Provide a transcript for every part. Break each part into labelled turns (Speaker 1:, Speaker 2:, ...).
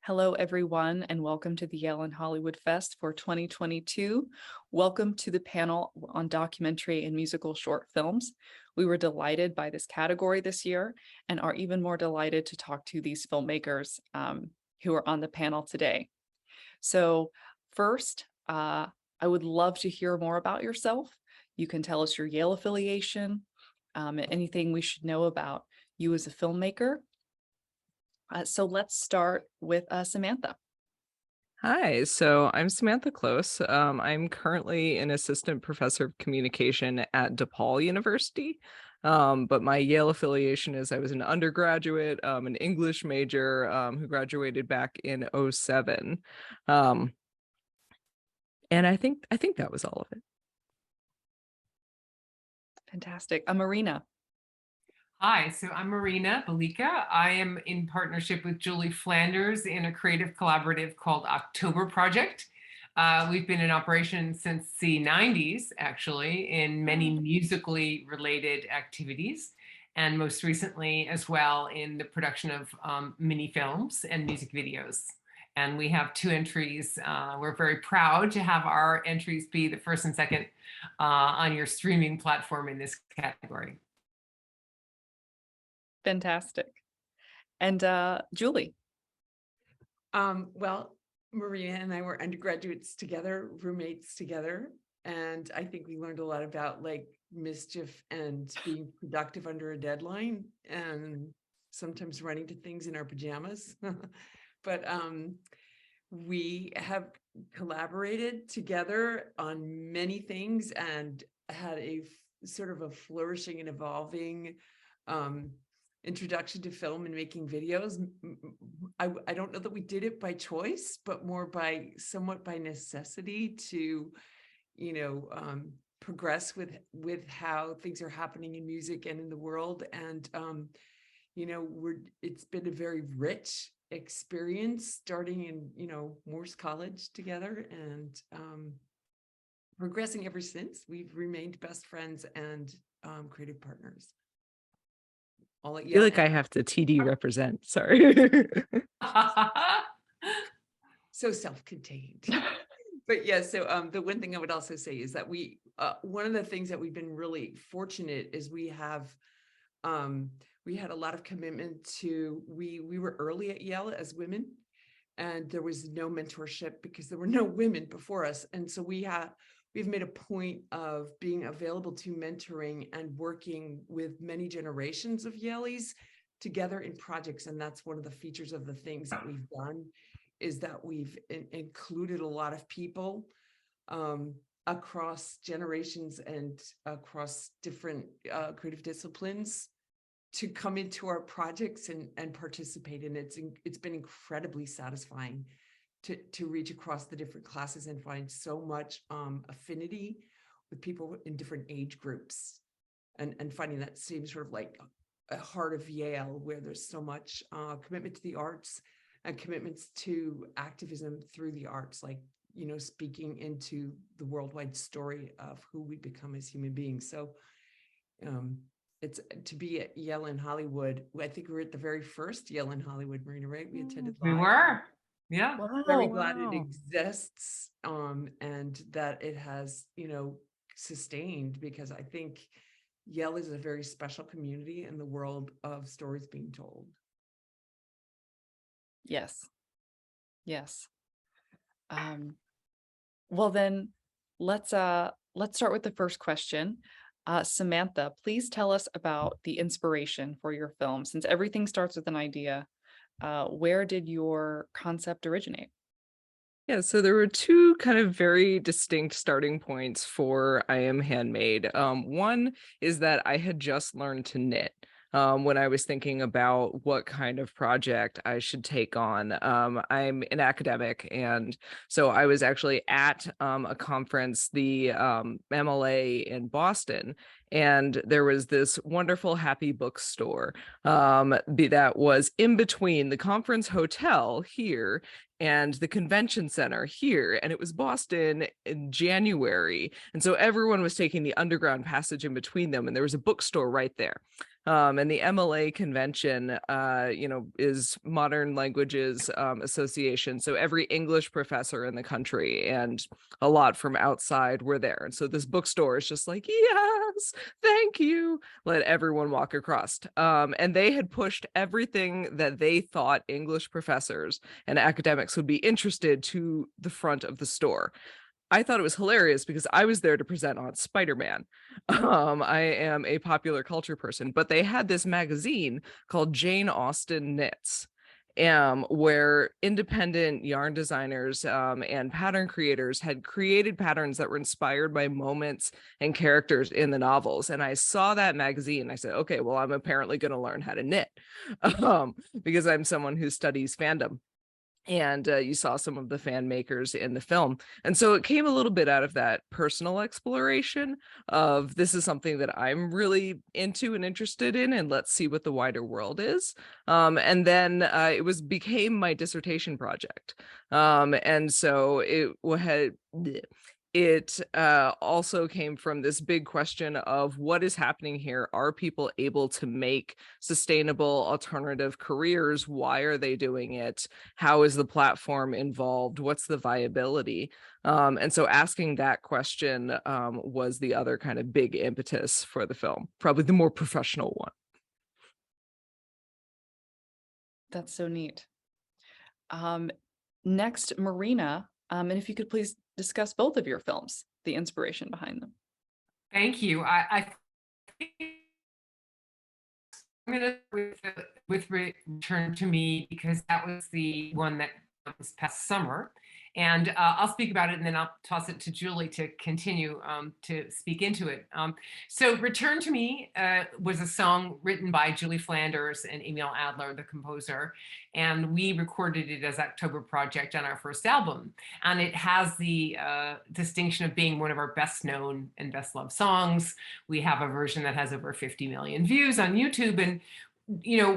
Speaker 1: Hello, everyone, and welcome to the Yale and Hollywood Fest for 2022. Welcome to the panel on documentary and musical short films. We were delighted by this category this year and are even more delighted to talk to these filmmakers who are on the panel today. So first, I would love to hear more about yourself. You can tell us your Yale affiliation, anything we should know about you as a filmmaker. So let's start with Samantha.
Speaker 2: Hi, so I'm Samantha Close. I'm currently an assistant professor of communication at DePaul University. But my Yale affiliation is I was an undergraduate, an English major who graduated back in '07. And I think that was all of it.
Speaker 1: Fantastic. Marina.
Speaker 3: Hi, so I'm Marina Belika. I am in partnership with Julie Flanders in a creative collaborative called October Project. We've been in operation since the 90s, actually, in many musically related activities, and most recently as well in the production of mini films and music videos. And we have two entries. We're very proud to have our entries be the first and second on your streaming platform in this category.
Speaker 1: Fantastic. And Julie.
Speaker 4: Well, Maria and I were undergraduates together, roommates together, and I think we learned a lot about like mischief and being productive under a deadline and sometimes running to things in our pajamas. But we have collaborated together on many things and had a sort of a flourishing and evolving introduction to film and making videos. I don't know that we did it by choice, but more somewhat by necessity to, progress with how things are happening in music and in the world. And, it's been a very rich experience starting in, Morse College together and progressing ever since. We've remained best friends and creative partners.
Speaker 2: I feel like I have to TD represent. Sorry.
Speaker 4: So self-contained. But yeah, so the one thing I would also say is that one of the things that we've been really fortunate is we had a lot of commitment to, we were early at Yale as women, and there was no mentorship because there were no women before us. And so we've made a point of being available to mentoring and working with many generations of Yaleys together in projects. And that's one of the features of the things that we've done, is that we've included a lot of people across generations and across different creative disciplines to come into our projects and participate. And it's been incredibly satisfying to reach across the different classes and find so much affinity with people in different age groups and finding that same sort of like a heart of Yale, where there's so much commitment to the arts and commitments to activism through the arts, like, speaking into the worldwide story of who we become as human beings. So it's to be at Yale in Hollywood. I think we were at the very first Yale in Hollywood, Marina, right? We attended live.
Speaker 3: We were. Yeah.
Speaker 4: Wow, very glad it exists and that it has, sustained, because I think Yale is a very special community in the world of stories being told.
Speaker 1: Yes. Yes. Well, then let's start with the first question. Samantha, please tell us about the inspiration for your film. Since everything starts with an idea, where did your concept originate?
Speaker 2: Yeah, so there were two kind of very distinct starting points for I Am Handmade. One is that I had just learned to knit. When I was thinking about what kind of project I should take on. I'm an academic, and so I was actually at a conference, the MLA in Boston, and there was this wonderful Happy Bookstore that was in between the conference hotel here and the convention center here, and it was Boston in January, and so everyone was taking the underground passage in between them, and there was a bookstore right there. And the MLA convention, is Modern Languages Association. So every English professor in the country and a lot from outside were there. And so this bookstore is just like, yes, thank you. Let everyone walk across. And they had pushed everything that they thought English professors and academics would be interested to the front of the store. I thought it was hilarious because I was there to present on Spider-Man. I am a popular culture person, but they had this magazine called Jane Austen Knits, where independent yarn designers and pattern creators had created patterns that were inspired by moments and characters in the novels. And I saw that magazine. I said, okay, well, I'm apparently going to learn how to knit because I'm someone who studies fandom. And you saw some of the fan makers in the film. And so it came a little bit out of that personal exploration of this is something that I'm really into and interested in, and let's see what the wider world is. And then it became my dissertation project. And so it also came from this big question of what is happening here. Are people able to make sustainable alternative careers? Why are they doing it? How is the platform involved? What's the viability? And so asking that question was the other kind of big impetus for the film, probably the more professional one.
Speaker 1: That's so neat. Next, Marina, and if you could please discuss both of your films, the inspiration behind them.
Speaker 3: Thank you. I think I'm going to with Return to Me because that was the one that was past summer. And I'll speak about it and then I'll toss it to Julie to continue to speak into it. So Return to Me was a song written by Julie Flanders and Emil Adler, the composer. And we recorded it as October Project on our first album. And it has the distinction of being one of our best known and best loved songs. We have a version that has over 50 million views on YouTube. And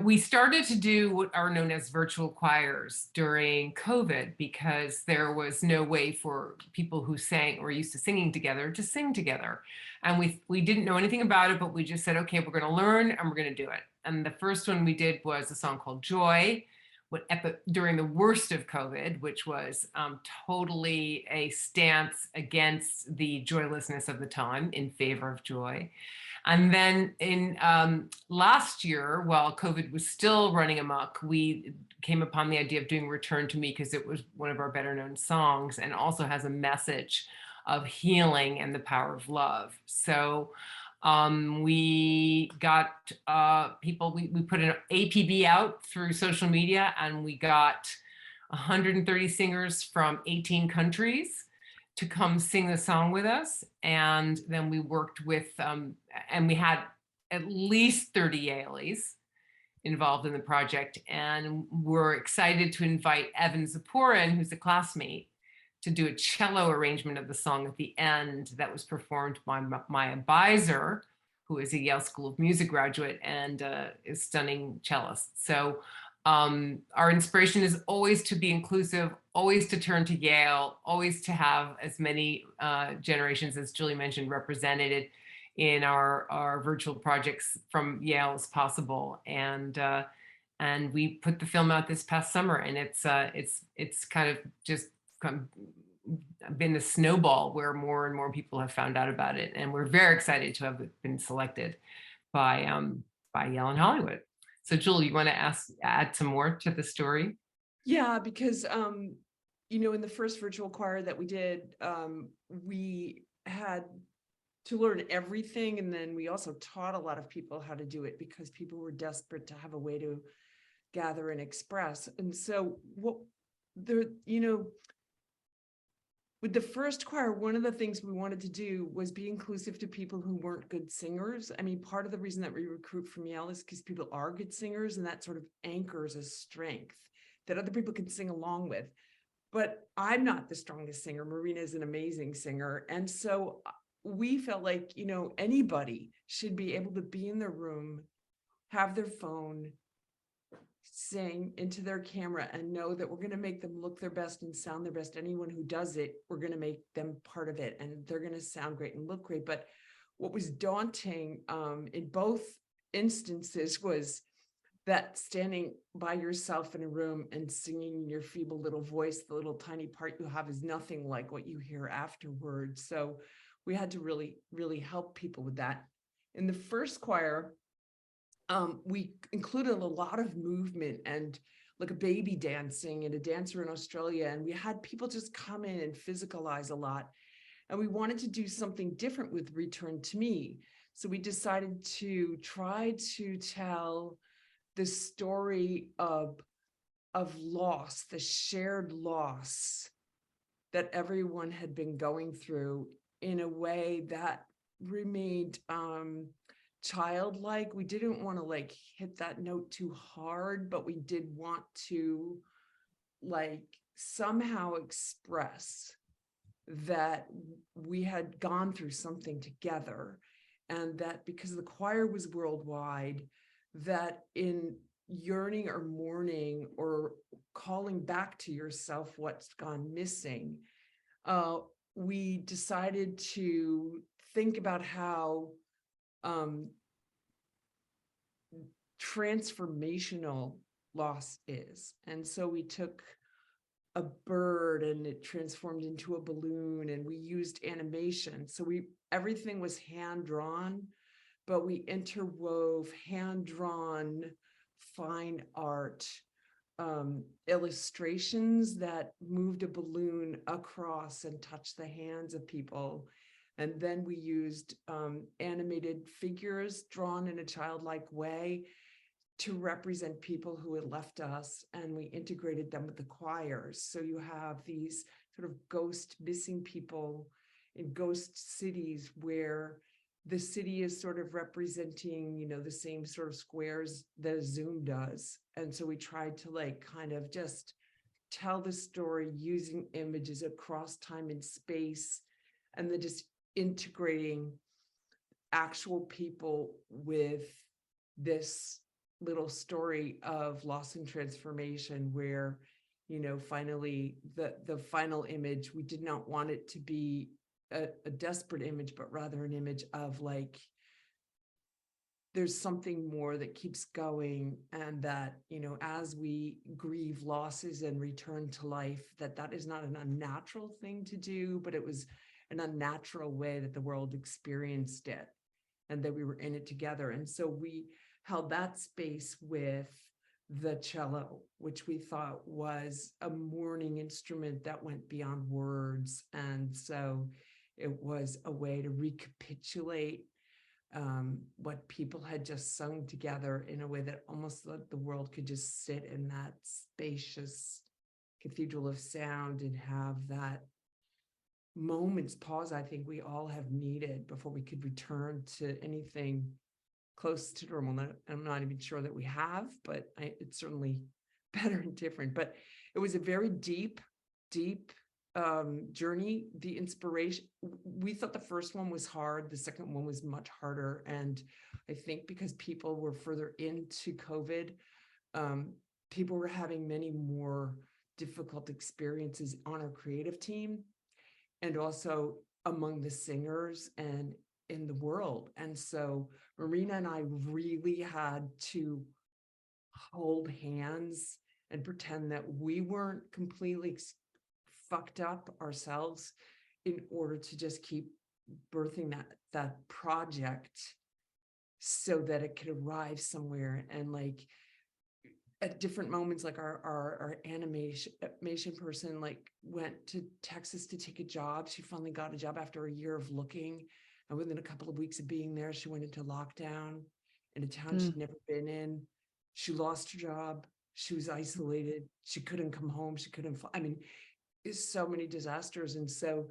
Speaker 3: we started to do what are known as virtual choirs during COVID because there was no way for people who sang or used to singing together to sing together. And we didn't know anything about it, but we just said, okay, we're going to learn and we're going to do it. And the first one we did was a song called Joy during the worst of COVID, which was totally a stance against the joylessness of the time in favor of joy. And then in last year, while COVID was still running amok, we came upon the idea of doing Return to Me because it was one of our better known songs and also has a message of healing and the power of love. So we got people, we put an APB out through social media and we got 130 singers from 18 countries to come sing the song with us. And then we worked with, and we had at least 30 Yaleys involved in the project. And we're excited to invite Evan Zaporin, who's a classmate, to do a cello arrangement of the song at the end that was performed by Maya Beiser, who is a Yale School of Music graduate and is a stunning cellist. So our inspiration is always to be inclusive, always to turn to Yale, always to have as many generations, as Julie mentioned, represented in our virtual projects from Yale as possible. And we put the film out this past summer, and it's kind of just been a snowball where more and more people have found out about it, and we're very excited to have been selected by Yale and Hollywood. So Julie, you want to add some more to the story?
Speaker 4: Yeah, because in the first virtual choir that we did, we had to learn everything, and then we also taught a lot of people how to do it because people were desperate to have a way to gather and express. And so with the first choir, one of the things we wanted to do was be inclusive to people who weren't good singers. I mean, part of the reason that we recruit from Yale is because people are good singers, and that sort of anchors a strength that other people can sing along with. But I'm not the strongest singer. Marina is an amazing singer. And so we felt like, anybody should be able to be in the room, have their phone, sing into their camera, and know that we're going to make them look their best and sound their best. Anyone who does it, we're going to make them part of it, and they're going to sound great and look great. But what was daunting in both instances was that standing by yourself in a room and singing in your feeble little voice, the little tiny part you have is nothing like what you hear afterwards. So we had to really, really help people with that. In the first choir, we included a lot of movement and like a baby dancing and a dancer in Australia. And we had people just come in and physicalize a lot. And we wanted to do something different with Return to Me. So we decided to try to tell the story of loss, the shared loss that everyone had been going through in a way that remained childlike. We didn't want to like hit that note too hard, but we did want to like somehow express that we had gone through something together, and that because the choir was worldwide, that in yearning or mourning or calling back to yourself what's gone missing, we decided to think about how transformational loss is. And so we took a bird and it transformed into a balloon, and we used animation. So everything was hand drawn, but we interwove hand drawn fine art illustrations that moved a balloon across and touched the hands of people. And then we used animated figures drawn in a childlike way to represent people who had left us, and we integrated them with the choirs. So you have these sort of ghost missing people in ghost cities where the city is sort of representing, you know, the same sort of squares that a Zoom does. And so we tried to like kind of just tell the story using images across time and space, and then just integrating actual people with this little story of loss and transformation, where, you know, finally the final image, we did not want it to be a desperate image, but rather an image of like, there's something more that keeps going, and that, you know, as we grieve losses and return to life, that is not an unnatural thing to do, but it was an unnatural way that the world experienced it, and that we were in it together. And so we held that space with the cello, which we thought was a mourning instrument that went beyond words. And so it was a way to recapitulate what people had just sung together in a way that almost the world could just sit in that spacious cathedral of sound and have that moment's pause I think we all have needed before we could return to anything close to normal. I'm not even sure that we have, but it's certainly better and different. But it was a very deep journey. The inspiration, we thought the first one was hard, the second one was much harder. And I think because people were further into COVID, people were having many more difficult experiences on our creative team, and also among the singers and in the world. And so Marina and I really had to hold hands and pretend that we weren't completely fucked up ourselves in order to just keep birthing that project so that it could arrive somewhere. And like at different moments, like our animation person like went to Texas to take a job. She finally got a job after a year of looking. And within a couple of weeks of being there, she went into lockdown in a town she'd never been in. She lost her job. She was isolated. She couldn't come home. She couldn't fly. I mean, it's so many disasters. And so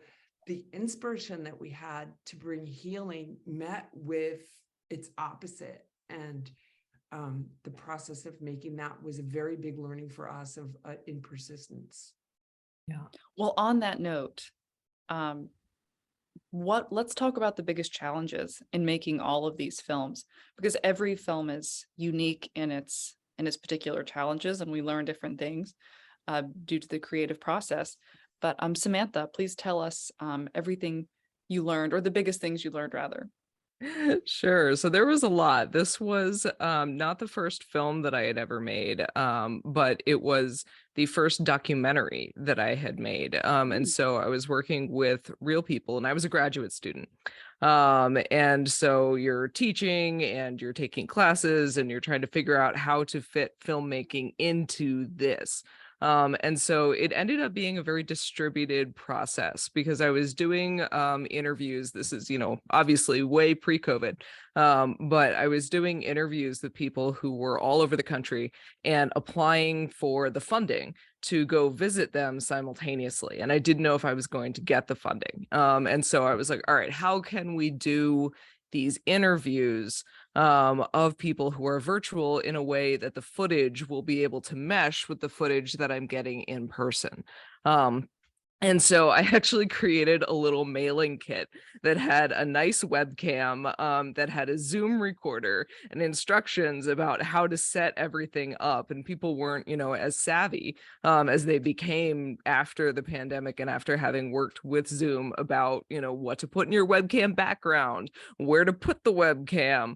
Speaker 4: the inspiration that we had to bring healing met with its opposite. And the process of making that was a very big learning for us of in persistence.
Speaker 3: Yeah.
Speaker 1: Well, on that note, let's talk about the biggest challenges in making all of these films, because every film is unique in its particular challenges, and we learn different things due to the creative process. But Samantha, please tell us everything you learned, or the biggest things you learned rather.
Speaker 2: Sure. So there was a lot. This was not the first film that I had ever made, but it was the first documentary that I had made. And so I was working with real people, and I was a graduate student. And so you're teaching and you're taking classes and you're trying to figure out how to fit filmmaking into this. And so it ended up being a very distributed process because I was doing interviews. This is, obviously way pre-COVID, but I was doing interviews with people who were all over the country and applying for the funding to go visit them simultaneously. And I didn't know if I was going to get the funding. And so I was like, all right, how can we do these interviews of people who are virtual in a way that the footage will be able to mesh with the footage that I'm getting in person. And so I actually created a little mailing kit that had a nice webcam, that had a Zoom recorder and instructions about how to set everything up. And people weren't, as savvy as they became after the pandemic and after having worked with Zoom about, what to put in your webcam background, where to put the webcam.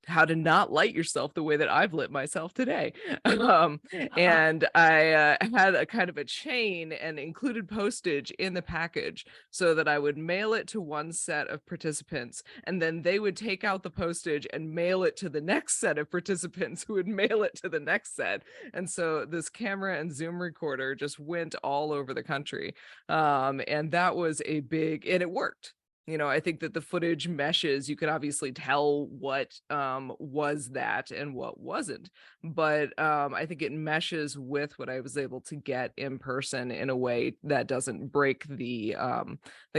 Speaker 2: How to not light yourself the way that I've lit myself today. And I had a kind of a chain and included postage in the package so that I would mail it to one set of participants, and then they would take out the postage and mail it to the next set of participants who would mail it to the next set. And so this camera and Zoom recorder just went all over the country. And that was and it worked. I think that the footage meshes. You can obviously tell what was that and what wasn't, but I think it meshes with what I was able to get in person in a way that doesn't break the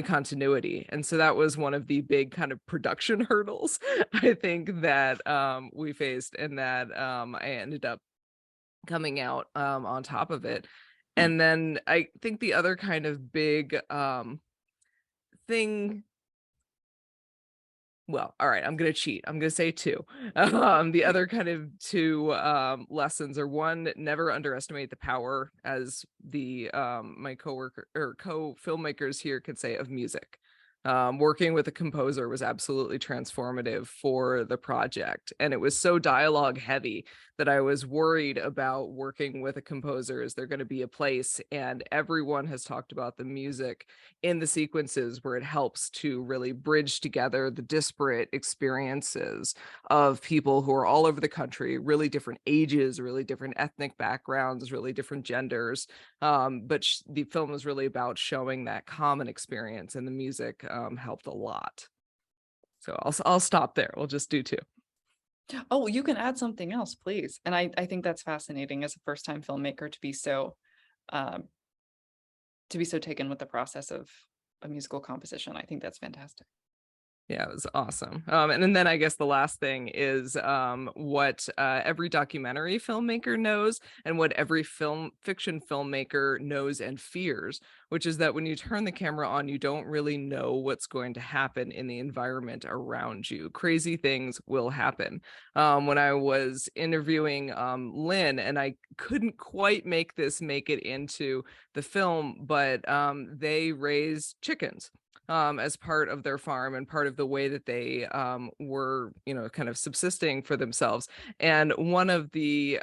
Speaker 2: continuity. And so that was one of the big kind of production hurdles I think that we faced, and that I ended up coming out on top of it. And then I think the other kind of big thing, well, all right, I'm gonna cheat. I'm gonna say two. The other kind of two lessons are: one, never underestimate the power, as the my coworker or co-filmmakers here could say, of music. Working with a composer was absolutely transformative for the project, and it was so dialogue heavy that I was worried about working with a composer. Is there going to be a place? And everyone has talked about the music in the sequences where it helps to really bridge together the disparate experiences of people who are all over the country, really different ages, really different ethnic backgrounds, really different genders. But the film was really about showing that common experience, and the music helped a lot. So I'll stop there. We'll just do two.
Speaker 1: Oh, you can add something else, please. And I think that's fascinating as a first-time filmmaker to be so taken with the process of a musical composition. I think that's fantastic.
Speaker 2: Yeah, it was awesome. And then I guess the last thing is what every documentary filmmaker knows, and what every fiction filmmaker knows and fears, which is that when you turn the camera on, you don't really know what's going to happen in the environment around you. Crazy things will happen. When I was interviewing Lynn, and I couldn't quite make it into the film, but they raised chickens as part of their farm and part of the way that they were, kind of subsisting for themselves. And one of the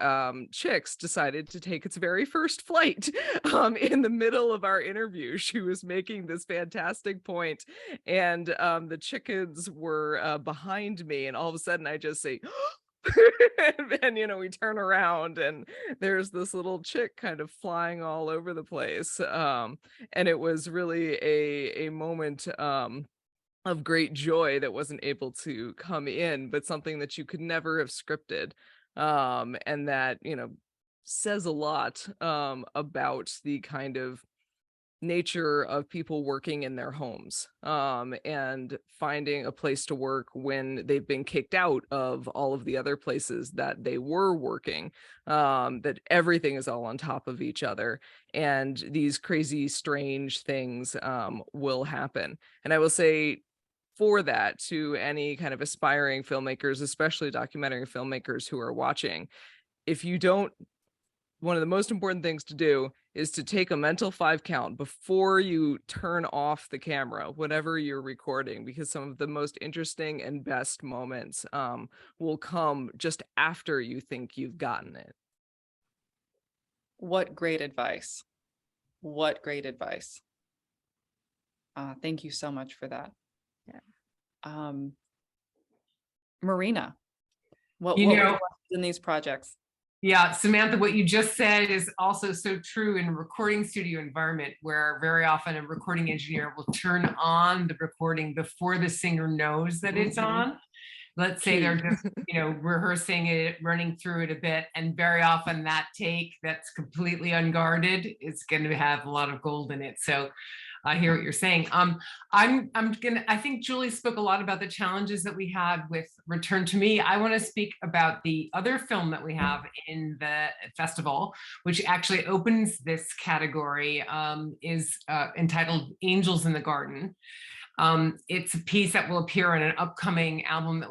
Speaker 2: chicks decided to take its very first flight in the middle of our interview. She was making this fantastic point, and the chickens were behind me, and all of a sudden I just say, and then we turn around and there's this little chick kind of flying all over the place, and it was really a moment of great joy that wasn't able to come in, but something that you could never have scripted, and that says a lot about the kind of nature of people working in their homes, and finding a place to work when they've been kicked out of all of the other places that they were working, that everything is all on top of each other, and these crazy strange things will happen. And I will say, for that, to any kind of aspiring filmmakers, especially documentary filmmakers who are watching, if you don't one of the most important things to do is to take a mental 5 count before you turn off the camera, whatever you're recording, because some of the most interesting and best moments will come just after you think you've gotten it.
Speaker 1: What great advice. What great advice. Thank you so much for that.
Speaker 2: Yeah.
Speaker 1: Marina, what
Speaker 3: You
Speaker 1: were
Speaker 3: know,
Speaker 1: the lessons in these projects?
Speaker 3: yeah, Samantha, what you just said is also so true in a recording studio environment, where very often a recording engineer will turn on the recording before the singer knows that it's on. Let's say they're just, rehearsing it, running through it a bit, and very often that take that's completely unguarded is going to have a lot of gold in it. So I hear what you're saying. I think Julie spoke a lot about the challenges that we had with Return to Me. I want to speak about the other film that we have in the festival, which actually opens this category, is entitled Angels in the Garden. It's a piece that will appear on an upcoming album that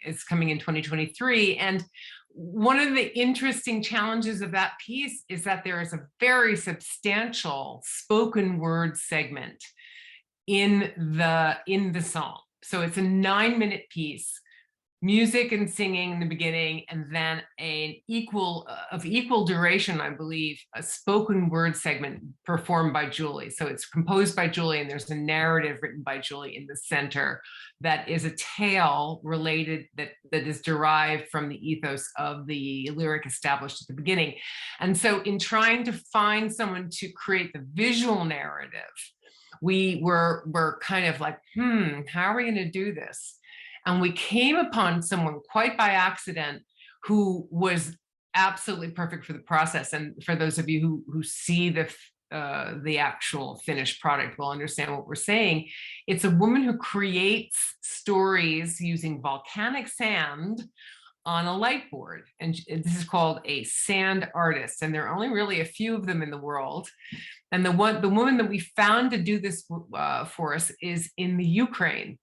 Speaker 3: is coming in 2023. And one of the interesting challenges of that piece is that there is a very substantial spoken word segment in the song. So it's a 9-minute piece, music and singing in the beginning, and then an equal duration, I believe, a spoken word segment performed by Julie. So it's composed by Julie, and there's a narrative written by Julie in the center that is a tale related that is derived from the ethos of the lyric established at the beginning. And so in trying to find someone to create the visual narrative, we were kind of like, how are we going to do this? And we came upon someone quite by accident who was absolutely perfect for the process. And for those of you who see the actual finished product will understand what we're saying. It's a woman who creates stories using volcanic sand on a light board. And this is called a sand artist. And there are only really a few of them in the world. And the woman that we found to do this for us is in the Ukraine.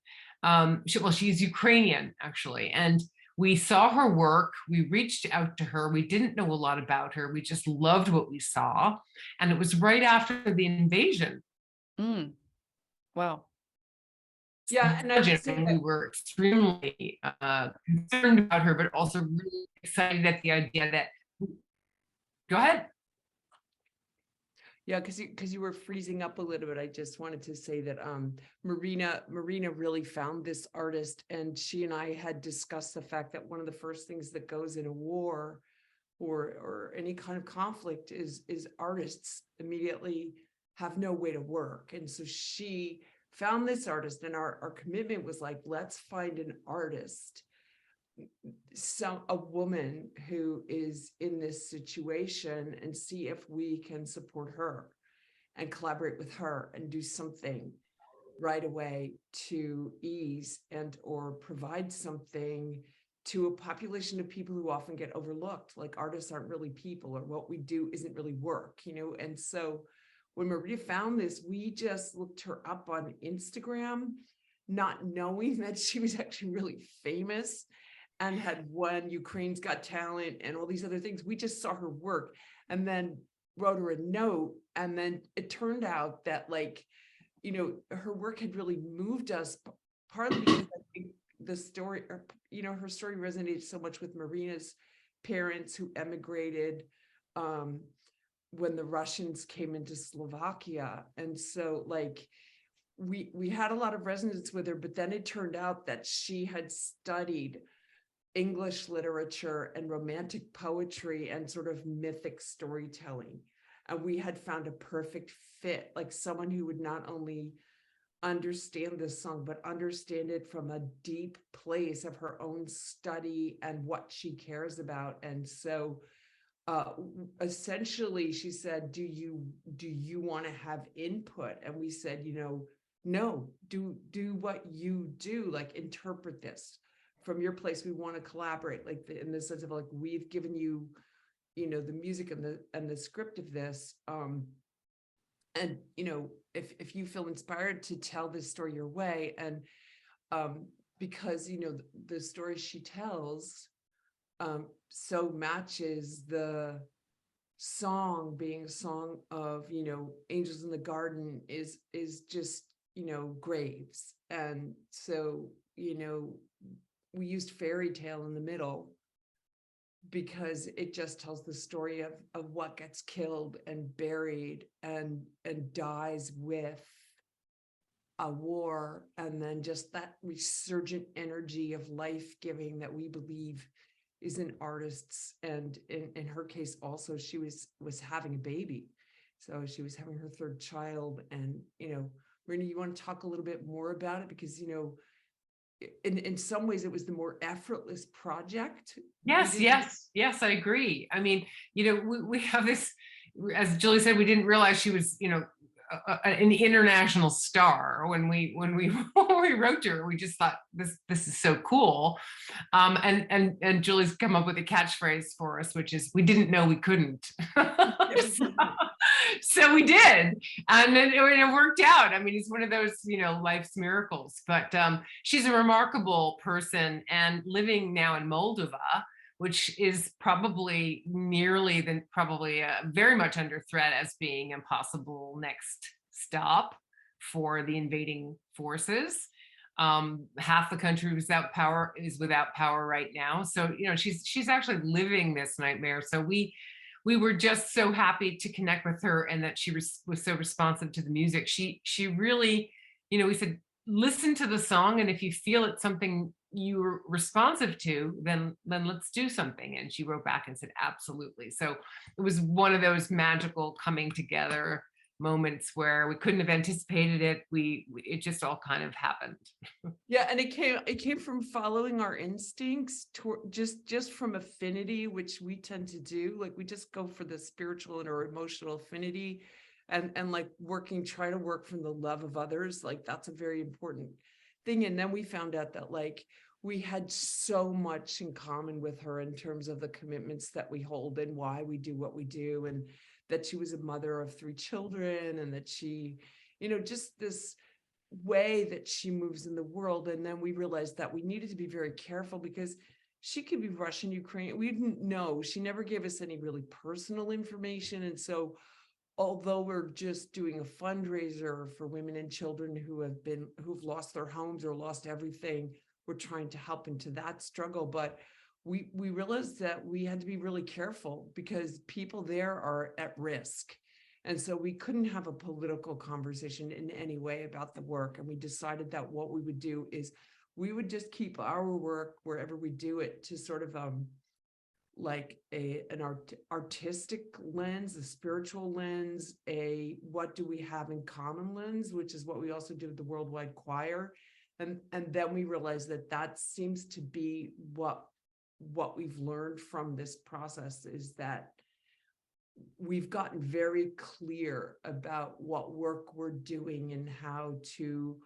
Speaker 3: She's Ukrainian, actually. And we saw her work. We reached out to her. We didn't know a lot about her. We just loved what we saw. And it was right after the invasion.
Speaker 1: Wow.
Speaker 4: Yeah, and I would say
Speaker 3: we were extremely concerned about her, but also really excited at the idea that. Go ahead.
Speaker 4: Yeah, because you were freezing up a little bit. I just wanted to say that Marina really found this artist, and she and I had discussed the fact that one of the first things that goes in a war or any kind of conflict is artists immediately have no way to work. And so she found this artist, and our commitment was like, let's find an artist, a woman who is in this situation, and see if we can support her and collaborate with her and do something right away to ease and or provide something to a population of people who often get overlooked, like artists aren't really people, or what we do isn't really work, And so when Maria found this, we just looked her up on Instagram, not knowing that she was actually really famous and had won Ukraine's Got Talent and all these other things. We just saw her work and then wrote her a note. And then it turned out that, her work had really moved us, partly because I think the story, her story resonated so much with Marina's parents who emigrated when the Russians came into Slovakia. And so we had a lot of resonance with her, but then it turned out that she had studied English literature and romantic poetry and sort of mythic storytelling. And we had found a perfect fit, like someone who would not only understand this song, but understand it from a deep place of her own study and what she cares about. And so essentially she said, do you want to have input? And we said, no, do what you do, interpret this from your place. We want to collaborate, in the sense of we've given you, the music and the script of this. And if you feel inspired to tell this story your way, and because the story she tells so matches the song being a song of, angels in the garden is just, graves. And so, we used fairy tale in the middle because it just tells the story of what gets killed and buried and dies with a war, and then just that resurgent energy of life giving that we believe is in artists. And in her case also, she was having a baby, so she was having her third child. And Rena, you want to talk a little bit more about it, because in some ways it was the more effortless project.
Speaker 3: Yes, I agree. I mean, we have this, as Julie said, we didn't realize she was, an international star when we when we wrote to her. We just thought this is so cool. And Julie's come up with a catchphrase for us, which is, we didn't know we couldn't. So we did, and then it worked out. I mean, it's one of those, life's miracles. But she's a remarkable person, and living now in Moldova, which is probably very much under threat as being a possible next stop for the invading forces. Half the country is without power right now. So, she's actually living this nightmare. So we were just so happy to connect with her, and that she was so responsive to the music. She really, we said, listen to the song, and if you feel it's something you're responsive to, then let's do something. And she wrote back and said, absolutely. So it was one of those magical coming together moments where we couldn't have anticipated it. It just all kind of happened.
Speaker 4: Yeah, and it came from following our instincts, just from affinity, which we tend to do. Like, we just go for the spiritual and or emotional affinity, and like try to work from the love of others. Like, that's a very important thing. And then we found out that, like, we had so much in common with her in terms of the commitments that we hold and why we do what we do, and that she was a mother of 3 children, and that she, just this way that she moves in the world. And then we realized that we needed to be very careful, because she could be Russian, Ukrainian. We didn't know. She never gave us any really personal information. And so, although we're just doing a fundraiser for women and children who've lost their homes or lost everything, we're trying to help into that struggle. But we realized that we had to be really careful, because people there are at risk. And so we couldn't have a political conversation in any way about the work. And we decided that what we would do is we would just keep our work wherever we do it to sort of like an artistic lens, a spiritual lens, a what do we have in common lens, which is what we also do with the Worldwide Choir. And then we realized that seems to be what we've learned from this process, is that we've gotten very clear about what work we're doing and how to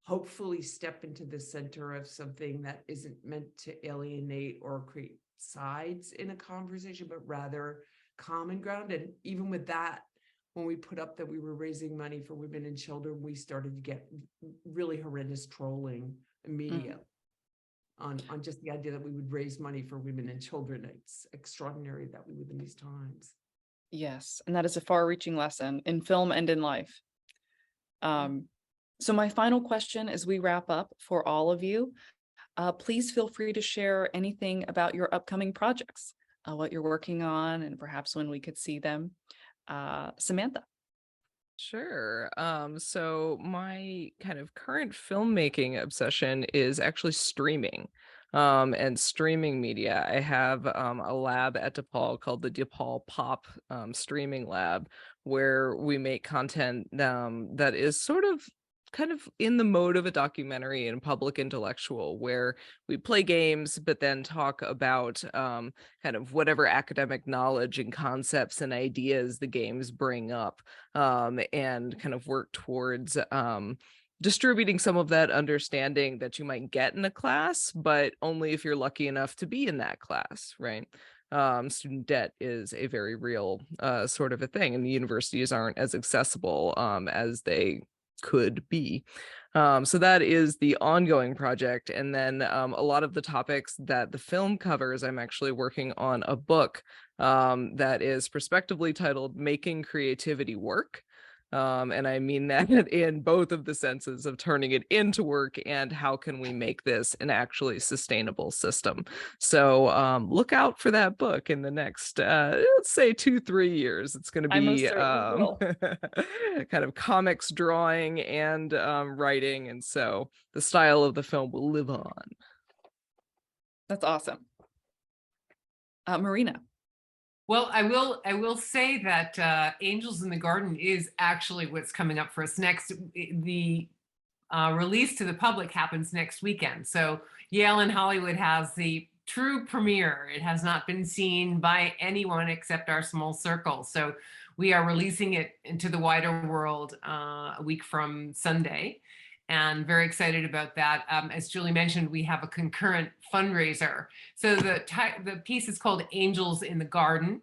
Speaker 4: hopefully step into the center of something that isn't meant to alienate or create sides in a conversation, but rather common ground. And even with that, when we put up that we were raising money for women and children, we started to get really horrendous trolling media on just the idea that we would raise money for women and children. It's extraordinary that we live in these times.
Speaker 1: Yes, and that is a far-reaching lesson in film and in life. So my final question as we wrap up for all of you, please feel free to share anything about your upcoming projects, what you're working on, and perhaps when we could see them. Samantha.
Speaker 2: Sure. So my kind of current filmmaking obsession is actually streaming, and streaming media. I have a lab at DePaul called the DePaul Pop Streaming Lab, where we make content that is sort of kind of in the mode of a documentary and public intellectual, where we play games but then talk about kind of whatever academic knowledge and concepts and ideas the games bring up, and kind of work towards distributing some of that understanding that you might get in a class, but only if you're lucky enough to be in that class, right? Student debt is a very real sort of a thing, and the universities aren't as accessible as they could be. So that is the ongoing project. And then a lot of the topics that the film covers, I'm actually working on a book that is prospectively titled Making Creativity Work. And I mean that in both of the senses of turning it into work and how can we make this an actually sustainable system. So look out for that book in the next, let's say 2-3 years. It's going to
Speaker 1: I most
Speaker 2: be
Speaker 1: certainly will.
Speaker 2: kind of comics drawing and writing. And so the style of the film will live on.
Speaker 1: That's awesome. Marina.
Speaker 3: Well, I will say that Angels in the Garden is actually what's coming up for us next. The release to the public happens next weekend. So Yale in Hollywood has the true premiere. It has not been seen by anyone except our small circle. So we are releasing it into the wider world a week from Sunday, and very excited about that. As Julie mentioned, we have a concurrent fundraiser. So the piece is called Angels in the Garden,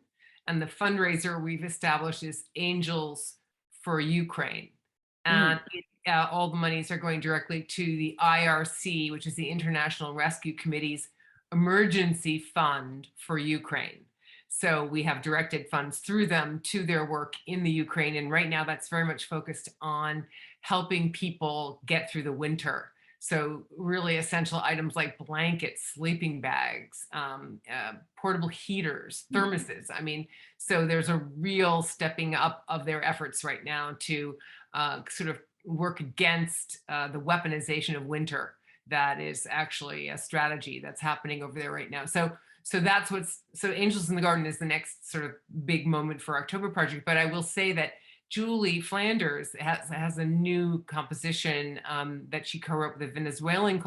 Speaker 3: and the fundraiser we've established is Angels for Ukraine. And all the monies are going directly to the IRC, which is the International Rescue Committee's emergency fund for Ukraine. So we have directed funds through them to their work in the Ukraine. And right now that's very much focused on helping people get through the winter. So really essential items like blankets, sleeping bags, portable heaters, thermoses. I mean, so there's a real stepping up of their efforts right now to sort of work against the weaponization of winter. That is actually a strategy that's happening over there right now. So Angels in the Garden is the next sort of big moment for October Project. But I will say that Julie Flanders has a new composition that she co-wrote with a Venezuelan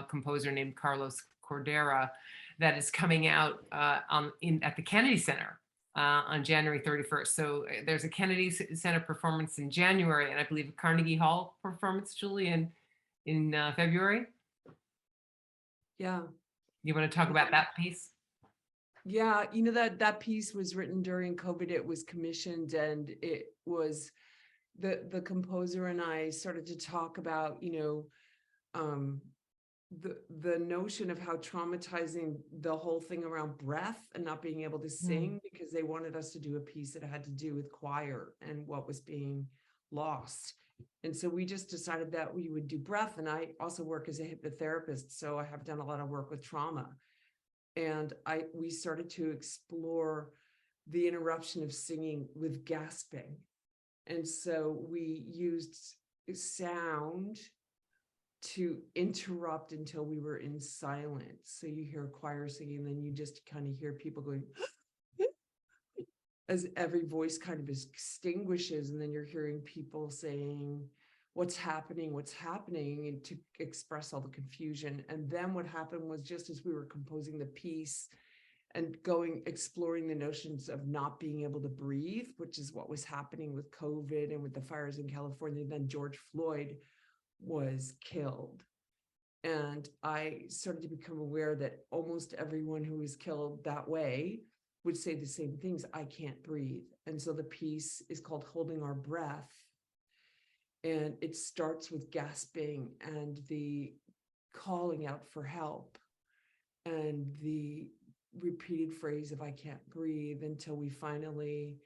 Speaker 3: composer named Carlos Cordera that is coming out at the Kennedy Center on January 31st. So there's a Kennedy Center performance in January, and I believe a Carnegie Hall performance, Julie, in February.
Speaker 4: Yeah.
Speaker 3: You want to talk about that piece?
Speaker 4: Yeah, that piece was written during COVID. It was commissioned, and it was the composer and I started to talk about, the notion of how traumatizing the whole thing around breath and not being able to sing, because they wanted us to do a piece that had to do with choir and what was being lost. And so we just decided that we would do breath. And I also work as a hypnotherapist, so I have done a lot of work with trauma. And we started to explore the interruption of singing with gasping. And so we used sound to interrupt until we were in silence. So you hear a choir singing, then you just kind of hear people going as every voice kind of extinguishes, and then you're hearing people saying, what's happening, and to express all the confusion. And then what happened was, just as we were composing the piece and exploring the notions of not being able to breathe, which is what was happening with COVID and with the fires in California, then George Floyd was killed. And I started to become aware that almost everyone who was killed that way would say the same things: I can't breathe. And so the piece is called Holding Our Breath. And it starts with gasping and the calling out for help and the repeated phrase of I can't breathe, until we finally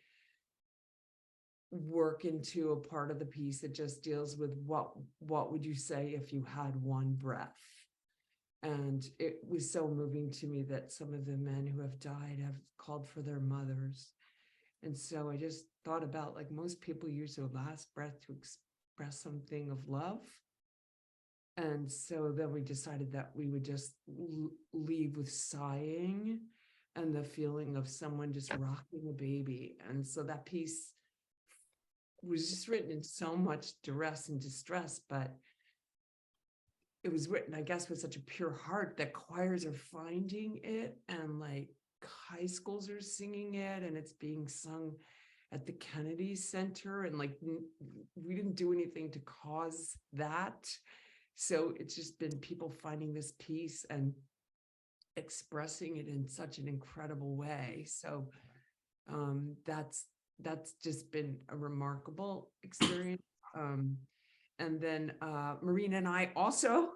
Speaker 4: work into a part of the piece that just deals with what would you say if you had one breath. And it was so moving to me that some of the men who have died have called for their mothers. And so I just thought about, like, most people use their last breath to express something of love. And so then we decided that we would just leave with sighing and the feeling of someone just rocking a baby. And so that piece was just written in so much duress and distress, but it was written, I guess, with such a pure heart that choirs are finding it, and like high schools are singing it, and it's being sung at the Kennedy Center. And like, we didn't do anything to cause that. So it's just been people finding this piece and expressing it in such an incredible way. So that's just been a remarkable experience. And then Marina and I also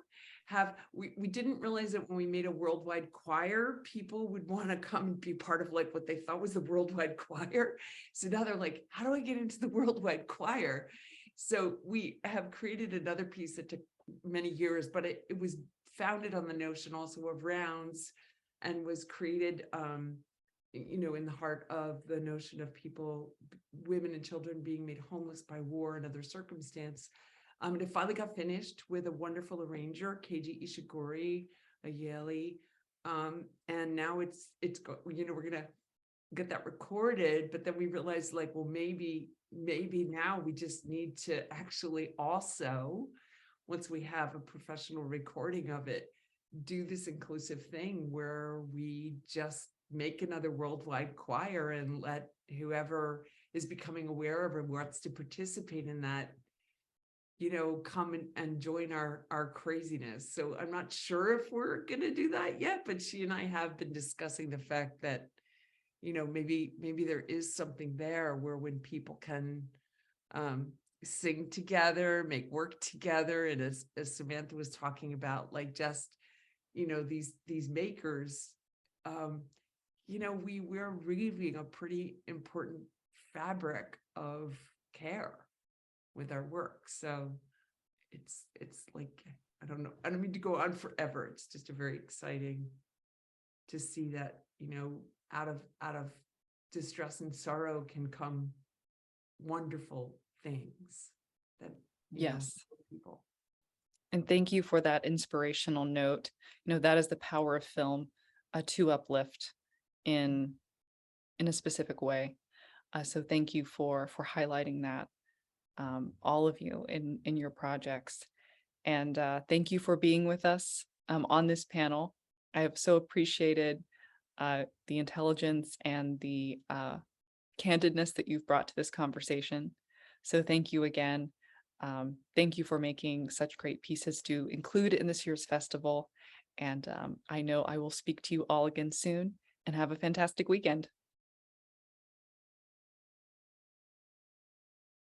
Speaker 4: we didn't realize that when we made a worldwide choir, people would want to come and be part of like what they thought was the worldwide choir. So now they're like, how do I get into the worldwide choir? So we have created another piece that took many years, but it was founded on the notion also of rounds, and was created in the heart of the notion of people, women and children being made homeless by war and other circumstance. And it finally got finished with a wonderful arranger, Keiji Ishiguri, a Yale. And now we're gonna get that recorded, but then we realized like, well, maybe now we just need to actually also, once we have a professional recording of it, do this inclusive thing where we just make another worldwide choir and let whoever is becoming aware of or wants to participate in that, come and join our craziness. So I'm not sure if we're going to do that yet, but she and I have been discussing the fact that, maybe there is something there where when people can sing together, make work together. And as Samantha was talking about, like just, these makers, we're weaving a pretty important fabric of care with our work. So it's like, I don't know, I don't mean to go on forever. It's just a very exciting to see that, out of distress and sorrow can come wonderful things that,
Speaker 1: Yes.
Speaker 4: people.
Speaker 1: And thank you for that inspirational note. That is the power of film, to uplift in a specific way. So thank you for highlighting that, all of you in your projects. And thank you for being with us on this panel. I have so appreciated the intelligence and the candidness that you've brought to this conversation. So thank you again. Thank you for making such great pieces to include in this year's festival. And I know I will speak to you all again soon, and have a fantastic weekend.